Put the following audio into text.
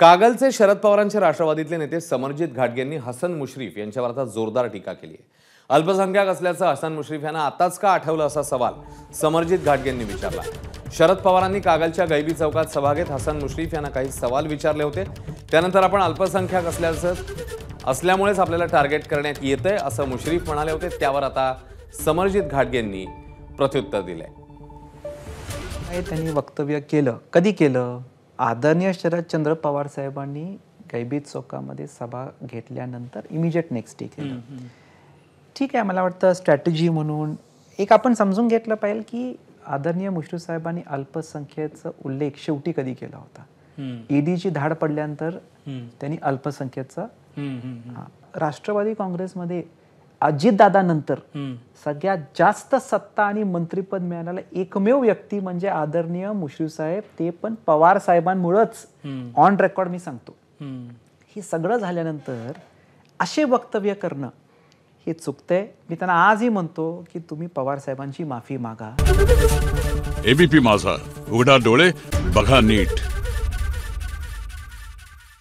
कागलचे शरद पवारांचे राष्ट्रवादीतले नेते समरजित घाटगेंनी हसन मुश्रीफ यांच्यावर आता जोरदार टीका केली आहे। अल्पसंख्याक असल्याचं हसन मुश्रीफ यांना आताच का आठवलं असा सवाल समरजित घाटगेंनी विचारला। शरद पवारांनी कागलच्या गैबी चौकात सभा घेत हसन मुश्रीफ यांना काही सवाल विचारले होते। त्यानंतर आपण अल्पसंख्याक असल्यामुळेच आपल्याला टार्गेट करण्यात येतंय असं मुश्रीफ म्हणाले होते। त्यावर आता समरजित घाटगेंनी प्रत्युत्तर दिलंय। त्यांनी वक्तव्य केलं, कधी केलं? आदरणीय शरदचंद्र पवार साहेबांनी गैबी चौकामध्ये सभा घेतल्यानंतर इमिजिएट नेक्स्ट डे केलं। ठीक आहे, मला वाटतं स्ट्रॅटेजी म्हणून एक आपण समजून घेतलं पाहिजे की आदरणीय मुश्रीफ साहेबांनी अल्पसंख्येचा उल्लेख शेवटी कधी केला होता। ईडीची धाड पडल्यानंतर त्यांनी अल्पसंख्येचा राष्ट्रवादी काँग्रेसमध्ये अजितदादानंतर सगळ्यात जास्त सत्ता आणि मंत्रिपद मिळालेला एकमेव व्यक्ती म्हणजे आदरणीय मुश्रीफ साहेब, ते पण पवार साहेबांमुळेच। ऑन रेकॉर्ड मी सांगतो, हे सगळं झाल्यानंतर असे वक्तव्य करणं हे चुकतंय। मी त्यांना आजही म्हणतो की तुम्ही पवार साहेबांची माफी मागा। एबीपी माझा, उघडा डोळे बघा नीट।